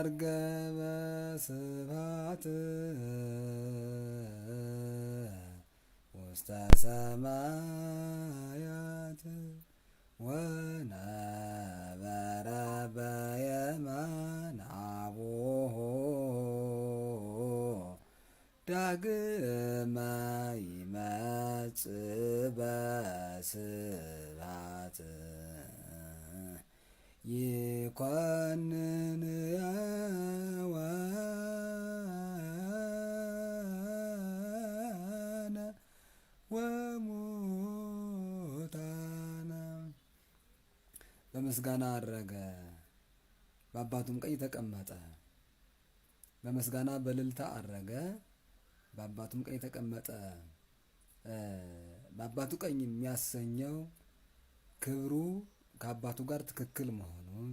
አርገበ ስብሐት ውስተ ሰማያት ወነበረ በየማነ አቡሁ ዳግመ ይመጽእ በስብሐት ይኰንን ሕያዋነ ወሙታነ። በምስጋና አረገ፣ በአባቱም ቀኝ ተቀመጠ። በምስጋና በእልልታ አረገ፣ በአባቱም ቀኝ ተቀመጠ። በአባቱ ቀኝ የሚያሰኘው ክብሩ ከአባቱ ጋር ትክክል መሆኑን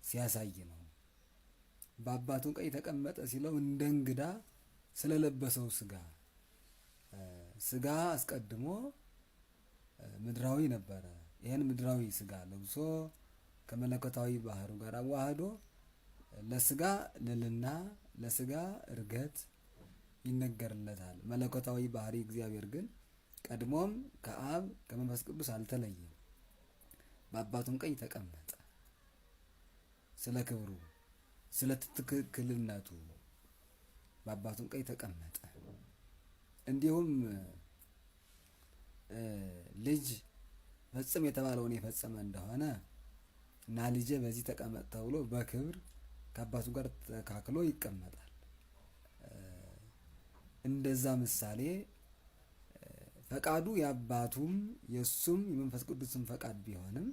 ሲያሳይ ነው። በአባቱ ቀኝ ተቀመጠ ሲለው እንደ እንግዳ ስለለበሰው ስጋ አስቀድሞ ምድራዊ ነበረ። ይህን ምድራዊ ስጋ ለብሶ ከመለኮታዊ ባህሩ ጋር አዋህዶ ለስጋ ልልና ለስጋ እርገት ይነገርለታል። መለኮታዊ ባህሪ እግዚአብሔር ግን ቀድሞም ከአብ ከመንፈስ ቅዱስ አልተለየም። በአባቱም ቀኝ ተቀመጠ። ስለ ክብሩ ስለ ትክክልነቱ በአባቱም ቀኝ ተቀመጠ። እንዲሁም ልጅ ፈጽም የተባለውን የፈጸመ እንደሆነ እና ልጄ በዚህ ተቀመጥ ተብሎ በክብር ከአባቱ ጋር ተካክሎ ይቀመጣል። እንደዛ ምሳሌ ፈቃዱ የአባቱም የእሱም የመንፈስ ቅዱስም ፈቃድ ቢሆንም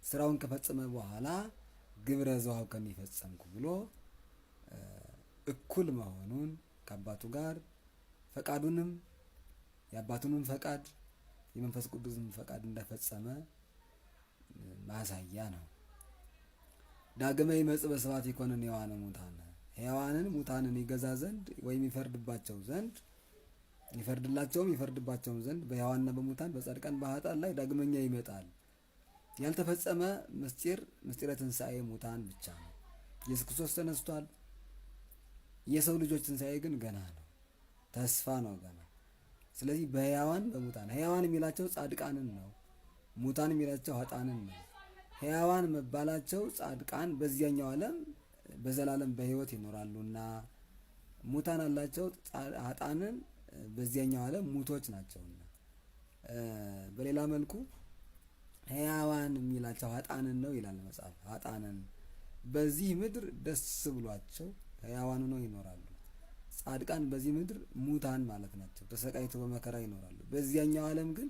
ስራውን ከፈጸመ በኋላ ግብረ ዘወሀብከኒ ፈጸምኩ ብሎ እኩል መሆኑን ከአባቱ ጋር ፈቃዱንም የአባቱንም ፈቃድ የመንፈስ ቅዱስም ፈቃድ እንደፈጸመ ማሳያ ነው። ዳግመ ይመጽእ በስብሐት ይኰንን ሕያዋነ ሙታነ፣ ሕያዋንን ሙታንን ይገዛ ዘንድ ወይም ይፈርድባቸው ዘንድ ይፈርድባቸውም ዘንድ በሕያዋንና በሙታን በጻድቃን በኃጥአን ላይ ዳግመኛ ይመጣል። ያልተፈጸመ ምስጢረ ትንሣኤ ሙታን ብቻ ነው። ኢየሱስ ክርስቶስ ተነስቷል። የሰው ልጆች ትንሣኤ ግን ገና ነው፣ ተስፋ ነው ገና። ስለዚህ በሕያዋን በሙታን ሕያዋን የሚላቸው ጻድቃንን ነው፣ ሙታን የሚላቸው ኃጥአንን ነው። ሕያዋን መባላቸው ጻድቃን በዚያኛው ዓለም በዘላለም በሕይወት ይኖራሉና፣ ሙታን አላቸው ኃጥአንን በዚያኛው ዓለም ሙቶች ናቸውና። በሌላ መልኩ ሕያዋን የሚላቸው ኃጥአንን ነው ይላል መጽሐፍ። ኃጥአንን በዚህ ምድር ደስ ብሏቸው ሕያዋን ሆነው ይኖራሉ። ጻድቃን በዚህ ምድር ሙታን ማለት ናቸው፣ ተሰቃይተው በመከራ ይኖራሉ። በዚያኛው ዓለም ግን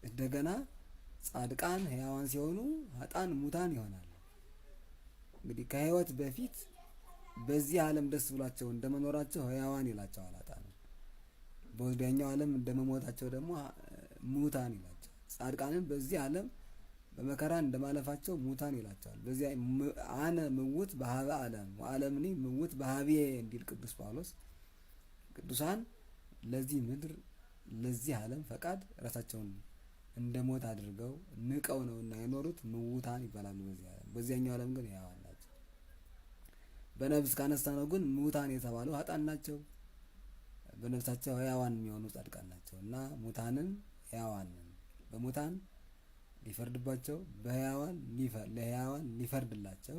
እንደገና ጻድቃን ሕያዋን ሲሆኑ ኃጥአን ሙታን ይሆናሉ። እንግዲህ ከሕይወት በፊት በዚህ ዓለም ደስ ብሏቸው እንደመኖራቸው ሕያዋን ይላቸዋል ኃጥአን። በወዲያኛው ዓለም እንደመሞታቸው ደግሞ ሙታን ይላቸዋል። ጻድቃንን በዚህ ዓለም በመከራ እንደማለፋቸው ሙታን ይላቸዋል። በዚያ አነ ምውት በሀበ ዓለም ወዓለምኒ ምውት በሀቤ እንዲል ቅዱስ ጳውሎስ ቅዱሳን ለዚህ ምድር ለዚህ ዓለም ፈቃድ ራሳቸውን እንደ ሞት አድርገው ንቀው ነውና የኖሩት ምውታን ይባላሉ በዚህ ዓለም። በዚያኛው ዓለም ግን ሕያዋን ናቸው። በነፍስ ካነሳነው ግን ሙታን የተባሉ ኃጥአን ናቸው። በነፍሳቸው ሕያዋን የሚሆኑ ጻድቃን ናቸው እና ሙታንን ሕያዋንን በሙታን ሊፈርድባቸው ለሕያዋን ሊፈርድላቸው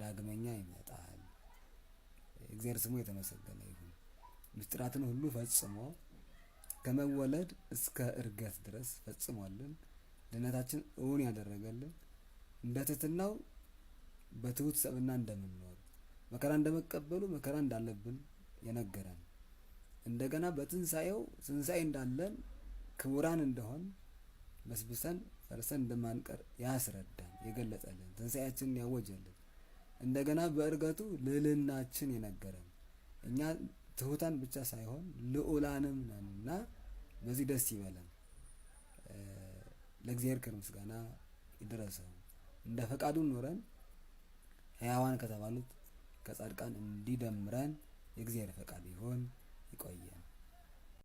ዳግመኛ ይመጣል። እግዚአብሔር ስሙ የተመሰገነ ይሁን። ምስጢራትን ሁሉ ፈጽሞ ከመወለድ እስከ እርገት ድረስ ፈጽሞልን ድነታችን እውን ያደረገልን እንደ ትሕትናው በትሑት ሰብእና እንደምንኖር መከራ እንደመቀበሉ መከራ እንዳለብን የነገረን እንደገና በትንሣኤው ትንሣኤ እንዳለን ክቡራን እንደሆን በስብሰን ፈርሰን እንደማንቀር ያስረዳን የገለጸልን ትንሣኤያችንን ያወጀልን እንደገና በእርገቱ ልዕልናችን የነገረን እኛ ትሑታን ብቻ ሳይሆን ልዑላንም ነንና በዚህ ደስ ይበለን። ለእግዚአብሔር ክብር ምስጋና ይድረሰው። እንደ ፈቃዱ ኖረን ሕያዋን ከተባሉት ከጻድቃን እንዲደምረን የእግዚአብሔር ፈቃድ ይሁን። ይቆየ